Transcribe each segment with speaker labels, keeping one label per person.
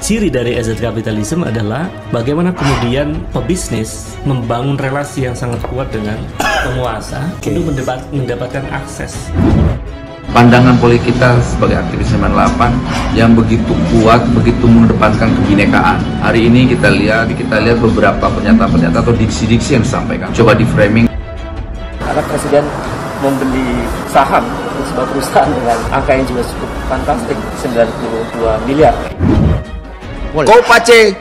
Speaker 1: ciri dari asset capitalism adalah bagaimana kemudian pebisnis membangun relasi yang sangat kuat dengan penguasa untuk mendapatkan akses.
Speaker 2: Pandangan politik kita sebagai aktivis 98 yang begitu kuat, begitu mengedepankan kebinekaan. Hari ini kita lihat beberapa pernyataan-pernyataan atau diksi-diksi yang disampaikan. Coba di framing.
Speaker 3: Karena Presiden membeli saham di sebuah perusahaan dengan angka yang juga cukup fantastik, 92 miliar.
Speaker 4: Kau Pace,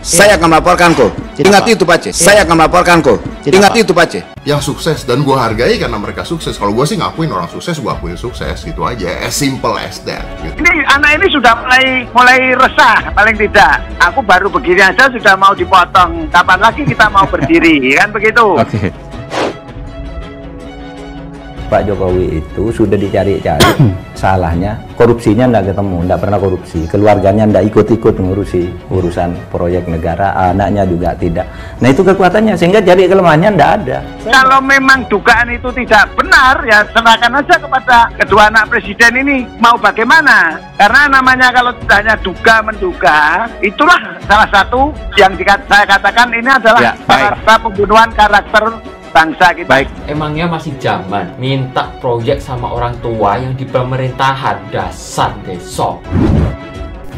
Speaker 4: saya akan melaporkan kau. Ingat itu Pace, saya akan melaporkan kau. Ingat itu Pace.
Speaker 5: Yang sukses dan gue hargai karena mereka sukses. Kalau gue sih ngakuin orang sukses, gue akuin sukses gitu aja. As simple as that. Gitu.
Speaker 6: Ini anak ini sudah mulai resah paling tidak. Aku baru begini aja sudah mau dipotong. Kapan lagi kita mau berdiri kan begitu?
Speaker 7: Oke. Pak Jokowi itu sudah dicari-cari salahnya, korupsinya enggak ketemu, enggak pernah korupsi, keluarganya enggak ikut-ikut mengurusi urusan proyek negara, anaknya juga tidak. Nah itu kekuatannya, sehingga jadi kelemahannya enggak ada.
Speaker 6: Kalau memang dugaan itu tidak benar, ya serahkan aja kepada kedua anak presiden ini mau bagaimana. Karena namanya kalau hanya duga-menduga, itulah salah satu yang saya katakan ini adalah pembunuhan karakter bangsa kita.
Speaker 8: Baik, emangnya masih zaman minta proyek sama orang tua yang di pemerintahan, dasar besok.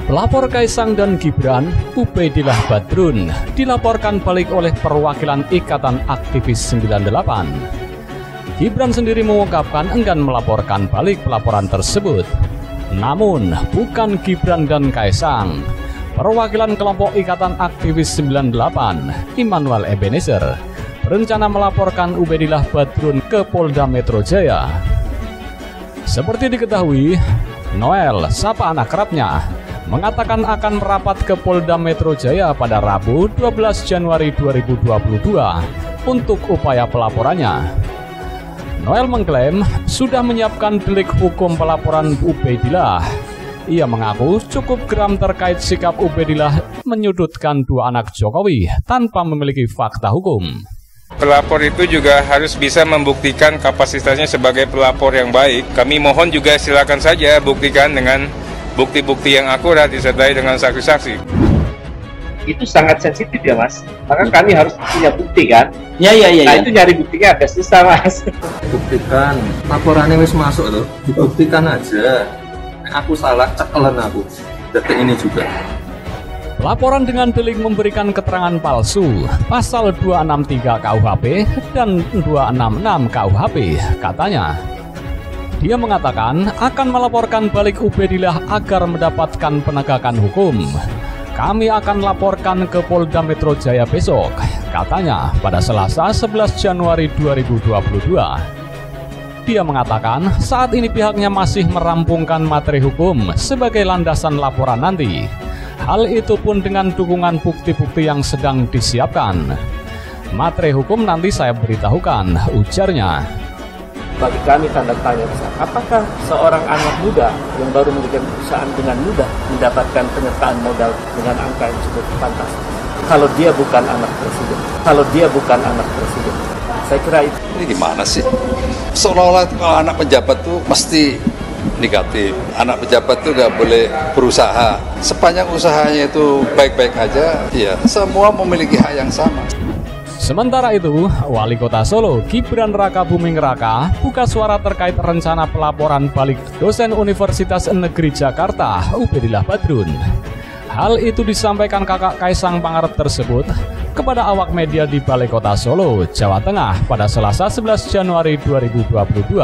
Speaker 9: Pelapor Kaisang dan Gibran, Ubaidillah Badrun, dilaporkan balik oleh perwakilan Ikatan Aktivis 98. Gibran sendiri mengungkapkan enggan melaporkan balik pelaporan tersebut. Namun, bukan Gibran dan Kaisang. Perwakilan kelompok Ikatan Aktivis 98, Immanuel Ebenezer, berencana melaporkan Ubaidillah Badrun ke Polda Metro Jaya. Seperti diketahui, Noel, sapa anak kerapnya, mengatakan akan merapat ke Polda Metro Jaya pada Rabu 12 Januari 2022 untuk upaya pelaporannya. Noel mengklaim sudah menyiapkan delik hukum pelaporan Ubaidillah. Ia mengaku cukup geram terkait sikap Ubaidillah menyudutkan dua anak Jokowi tanpa memiliki fakta hukum.
Speaker 10: Pelapor itu juga harus bisa membuktikan kapasitasnya sebagai pelapor yang baik. Kami mohon juga silakan saja buktikan dengan bukti-bukti yang akurat disertai dengan saksi-saksi.
Speaker 3: Itu sangat sensitif ya Mas, maka kami harus punya bukti kan? Nah itu nyari buktinya agak susah Mas.
Speaker 2: Buktikan, laporannya wis masuk tuh, dibuktikan aja. Aku salah, cekelan aku. Detik ini juga.
Speaker 9: Laporan dengan delik memberikan keterangan palsu, pasal 263 KUHP dan 266 KUHP, katanya. Dia mengatakan akan melaporkan balik Ubaidillah agar mendapatkan penegakan hukum. Kami akan laporkan ke Polda Metro Jaya besok, katanya pada Selasa 11 Januari 2022. Dia mengatakan saat ini pihaknya masih merampungkan materi hukum sebagai landasan laporan nanti. Hal itu pun dengan dukungan bukti-bukti yang sedang disiapkan. Materi hukum nanti saya beritahukan, ujarnya.
Speaker 3: Bagi kami tanda tanya besar, apakah seorang anak muda yang baru mendirikan perusahaan dengan mudah mendapatkan penyertaan modal dengan angka yang cukup fantastis? Kalau dia bukan anak presiden, saya kira itu.
Speaker 11: Ini gimana sih? Seolah-olah kalau anak pejabat tuh mesti negatif. Anak pejabat itu nggak boleh berusaha. Sepanjang usahanya itu baik-baik aja, ya semua memiliki hak yang sama.
Speaker 9: Sementara itu, Wali Kota Solo, Gibran Rakabuming Raka, buka suara terkait rencana pelaporan balik dosen Universitas Negeri Jakarta, Ubaidillah Badrun. Hal itu disampaikan kakak Kaisang Pangarep tersebut kepada awak media di Balai Kota Solo, Jawa Tengah pada Selasa 11 Januari 2022.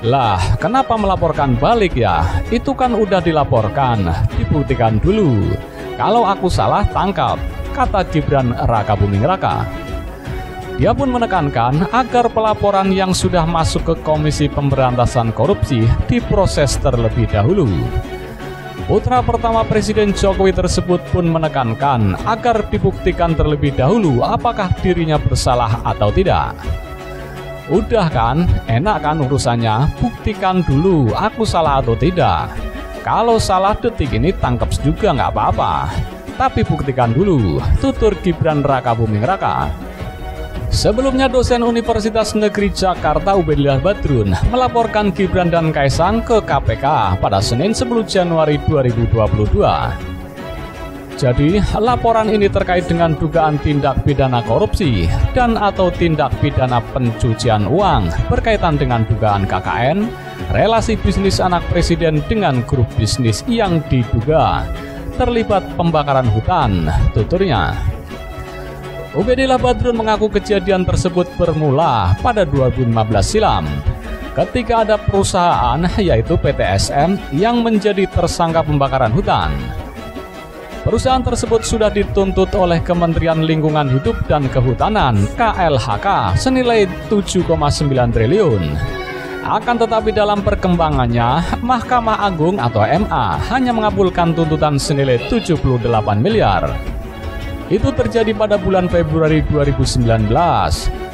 Speaker 9: Lah, kenapa melaporkan balik ya? Itu kan udah dilaporkan, dibuktikan dulu. Kalau aku salah, tangkap, kata Gibran Rakabuming Raka. Dia pun menekankan agar pelaporan yang sudah masuk ke Komisi Pemberantasan Korupsi diproses terlebih dahulu. Putra pertama Presiden Jokowi tersebut pun menekankan agar dibuktikan terlebih dahulu apakah dirinya bersalah atau tidak. Udah kan, enak kan urusannya, buktikan dulu aku salah atau tidak. Kalau salah detik ini tangkap juga nggak apa-apa. Tapi buktikan dulu, tutur Gibran Rakabuming Raka. Sebelumnya dosen Universitas Negeri Jakarta Ubaidillah Badrun melaporkan Gibran dan Kaisang ke KPK pada Senin 10 Januari 2022. Jadi, laporan ini terkait dengan dugaan tindak pidana korupsi dan atau tindak pidana pencucian uang berkaitan dengan dugaan KKN, relasi bisnis anak presiden dengan grup bisnis yang diduga terlibat pembakaran hutan, tuturnya. Ubedillah Badrun mengaku kejadian tersebut bermula pada 2015 silam, ketika ada perusahaan yaitu PTSM yang menjadi tersangka pembakaran hutan. Perusahaan tersebut sudah dituntut oleh Kementerian Lingkungan Hidup dan Kehutanan KLHK senilai 7,9 triliun. Akan tetapi dalam perkembangannya, Mahkamah Agung atau MA hanya mengabulkan tuntutan senilai 78 miliar. Itu terjadi pada bulan Februari 2019,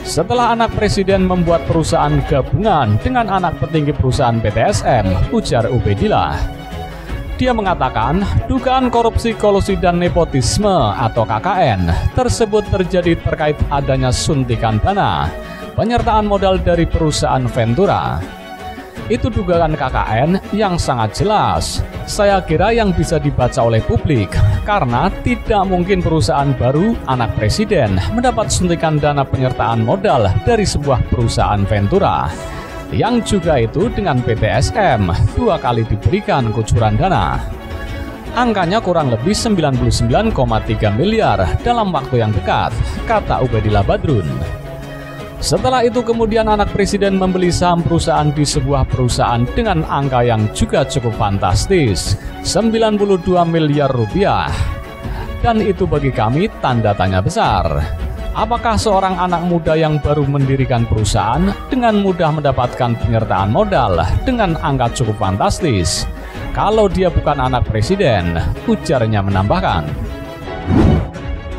Speaker 9: setelah anak presiden membuat perusahaan gabungan dengan anak petinggi perusahaan PTSM, ujar Ubedillah. Dia mengatakan dugaan korupsi, kolusi, dan nepotisme atau KKN tersebut terjadi terkait adanya suntikan dana, penyertaan modal dari perusahaan Ventura. Itu dugaan KKN yang sangat jelas. Saya kira yang bisa dibaca oleh publik, karena tidak mungkin perusahaan baru anak presiden mendapat suntikan dana penyertaan modal dari sebuah perusahaan Ventura, yang juga itu dengan PTSM 2 kali diberikan kucuran dana. Angkanya kurang lebih 99,3 miliar dalam waktu yang dekat, kata Ubedillah Badrun. Setelah itu kemudian anak presiden membeli saham perusahaan di sebuah perusahaan dengan angka yang juga cukup fantastis, 92 miliar rupiah. Dan itu bagi kami tanda tanya besar. Apakah seorang anak muda yang baru mendirikan perusahaan dengan mudah mendapatkan penyertaan modal dengan angka cukup fantastis? Kalau dia bukan anak presiden, ujarnya menambahkan.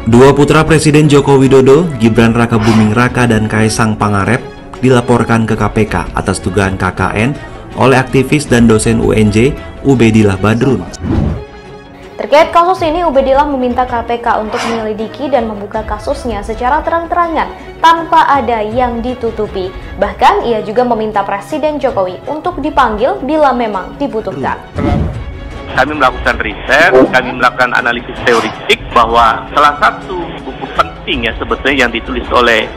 Speaker 12: Dua putra Presiden Joko Widodo, Gibran Rakabuming Raka dan Kaisang Pangarep, dilaporkan ke KPK atas dugaan KKN oleh aktivis dan dosen UNJ Ubedillah Badrun.
Speaker 13: Terkait kasus ini, Ubedillah meminta KPK untuk menyelidiki dan membuka kasusnya secara terang-terangan tanpa ada yang ditutupi. Bahkan ia juga meminta Presiden Jokowi untuk dipanggil bila memang dibutuhkan.
Speaker 14: Kami melakukan riset, kami melakukan analisis teoritik bahwa salah satu buku penting ya sebetulnya yang ditulis oleh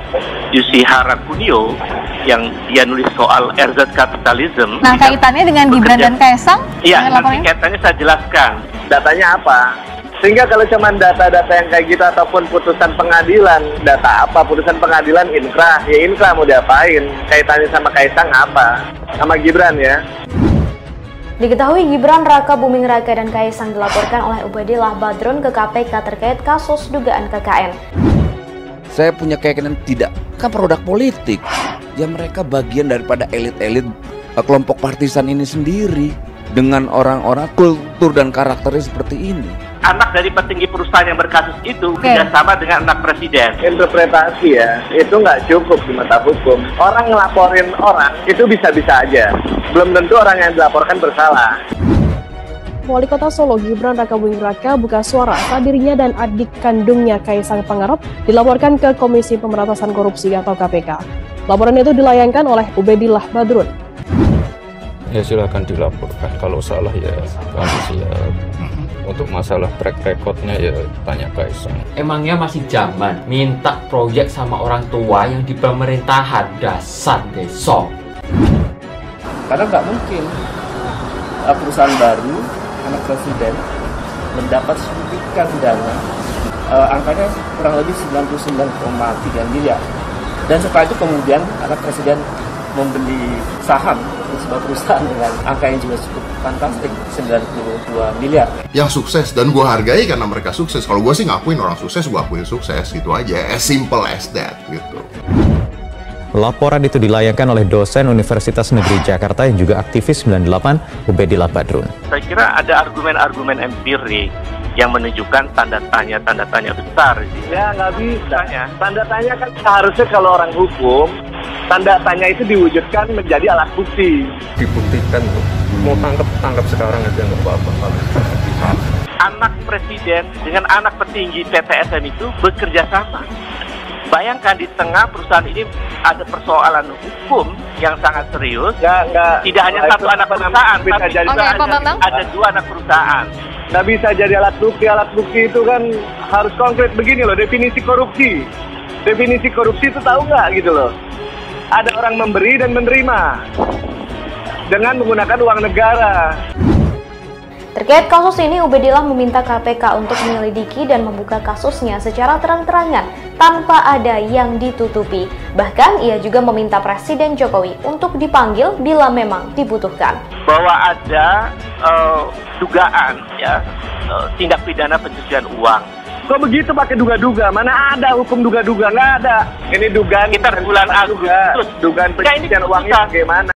Speaker 14: Yoshihara Kunio yang dia nulis soal RZ Capitalism.
Speaker 15: Nah, kaitannya dengan Gibran dan Kaisang?
Speaker 14: Iya, nanti kaitannya saya jelaskan. Datanya apa? Sehingga kalau cuma data-data yang kayak gitu ataupun putusan pengadilan, data apa? Putusan pengadilan inkrah, ya inkrah mau diapain? Kaitannya sama Kaisang apa? Sama Gibran ya.
Speaker 13: Diketahui Gibran Rakabuming Raka dan Kaisang dilaporkan oleh Ubedillah Badrun ke KPK terkait kasus dugaan KKN.
Speaker 4: Saya punya keyakinan tidak, kan produk politik. Ya mereka bagian daripada elit-elit kelompok partisan ini sendiri. Dengan orang-orang kultur dan karakternya seperti ini.
Speaker 14: Anak dari petinggi perusahaan yang berkasus itu kerjasama dengan anak presiden.
Speaker 6: Interpretasi ya, itu nggak cukup di mata hukum. Orang ngelaporin orang, itu bisa-bisa aja. Belum tentu orang yang dilaporkan bersalah.
Speaker 16: Wali Kota Solo Gibran Rakabuming Raka buka suara saat dirinya dan adik kandungnya Kaisang Pangarep dilaporkan ke Komisi Pemberantasan Korupsi atau KPK. Laporan itu dilayangkan oleh Ubedillah Badrun.
Speaker 10: Ya silakan dilaporkan, kalau salah ya kami siap. Untuk masalah track recordnya ya tanya Kaisang.
Speaker 8: Emangnya masih zaman minta proyek sama orang tua yang di pemerintahan, dasar besok.
Speaker 3: Karena nggak mungkin perusahaan baru anak presiden mendapat suntikan dana angkanya kurang lebih 99,3 miliar. Dan setelah itu kemudian anak presiden membeli saham di sebuah perusahaan dengan angka yang juga cukup fantastik, 92 miliar.
Speaker 5: Yang sukses, dan gue hargai karena mereka sukses. Kalau gue sih ngakuin orang sukses, gue akuin sukses, gitu aja. As simple as that, gitu.
Speaker 17: Laporan itu dilayangkan oleh dosen Universitas Negeri Jakarta yang juga aktivis 98, Ubedillah Badrun.
Speaker 14: Saya kira ada argumen-argumen empirik yang menunjukkan tanda tanya besar.
Speaker 6: Ya nggak bisa. Tanda tanya kan seharusnya kalau orang hukum, tanda tanya itu diwujudkan menjadi alat bukti.
Speaker 10: Dibuktikan tuh. Mau tangkap sekarang aja nggak apa-apa.
Speaker 14: Anak presiden dengan anak petinggi PTSM itu bekerja sama. Bayangkan di tengah perusahaan ini ada persoalan hukum yang sangat serius. Tidak hanya satu anak perusahaan, tapi ada 2 anak perusahaan. Nggak bisa jadi alat bukti. Alat bukti itu kan harus konkret. Begini loh, definisi korupsi. Definisi korupsi itu tahu nggak gitu loh. Ada orang memberi dan menerima dengan menggunakan uang negara.
Speaker 13: Terkait kasus ini, Ubedillah meminta KPK untuk menyelidiki dan membuka kasusnya secara terang-terangan tanpa ada yang ditutupi. Bahkan ia juga meminta Presiden Jokowi untuk dipanggil bila memang dibutuhkan.
Speaker 3: Bahwa ada dugaan ya tindak pidana pencucian uang.
Speaker 14: Kok begitu pakai duga-duga? Mana ada hukum duga-duga? Nggak ada. Ini dugaan.
Speaker 3: Kita bulan Agustus.
Speaker 14: Dugaan pencucian uangnya bagaimana?